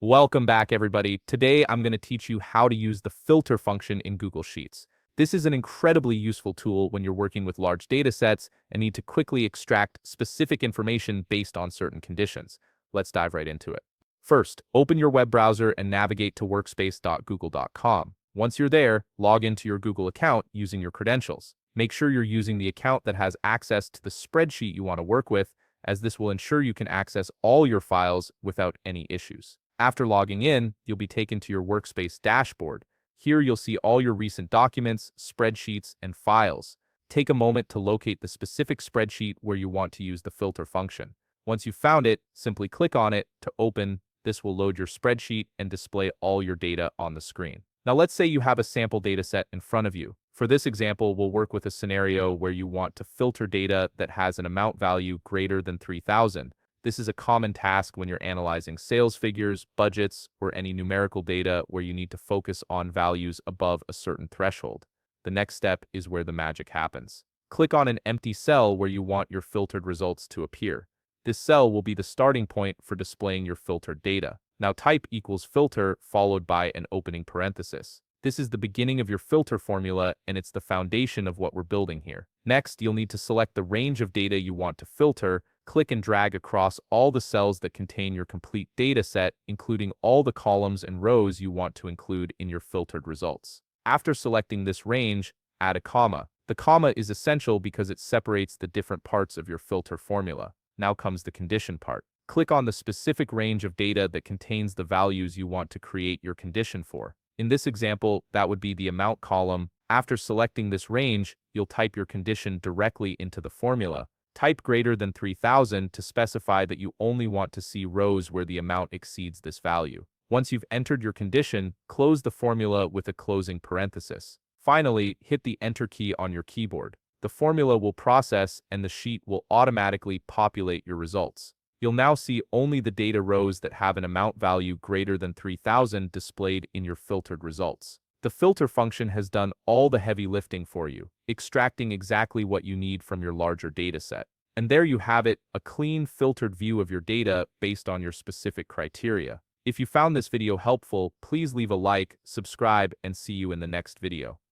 Welcome back, everybody. Today, I'm going to teach you how to use the filter function in Google Sheets. This is an incredibly useful tool when you're working with large data sets and need to quickly extract specific information based on certain conditions. Let's dive right into it. First, open your web browser and navigate to workspace.google.com. Once you're there, log into your Google account using your credentials. Make sure you're using the account that has access to the spreadsheet you want to work with, as this will ensure you can access all your files without any issues. After logging in, you'll be taken to your Workspace dashboard. Here you'll see all your recent documents, spreadsheets, and files. Take a moment to locate the specific spreadsheet where you want to use the filter function. Once you've found it, simply click on it to open. This will load your spreadsheet and display all your data on the screen. Now let's say you have a sample dataset in front of you. For this example, we'll work with a scenario where you want to filter data that has an amount value greater than 3,000. This is a common task when you're analyzing sales figures, budgets, or any numerical data where you need to focus on values above a certain threshold. The next step is where the magic happens. Click on an empty cell where you want your filtered results to appear. This cell will be the starting point for displaying your filtered data. Now type equals filter followed by an opening parenthesis. This is the beginning of your filter formula, and it's the foundation of what we're building here. Next, you'll need to select the range of data you want to filter. Click and drag across all the cells that contain your complete data set, including all the columns and rows you want to include in your filtered results. After selecting this range, add a comma. The comma is essential because it separates the different parts of your filter formula. Now comes the condition part. Click on the specific range of data that contains the values you want to create your condition for. In this example, that would be the amount column. After selecting this range, you'll type your condition directly into the formula. Type greater than 3,000 to specify that you only want to see rows where the amount exceeds this value. Once you've entered your condition, close the formula with a closing parenthesis. Finally, hit the Enter key on your keyboard. The formula will process and the sheet will automatically populate your results. You'll now see only the data rows that have an amount value greater than 3,000 displayed in your filtered results. The filter function has done all the heavy lifting for you, extracting exactly what you need from your larger dataset. And there you have it, a clean, filtered view of your data based on your specific criteria. If you found this video helpful, please leave a like, subscribe, and see you in the next video.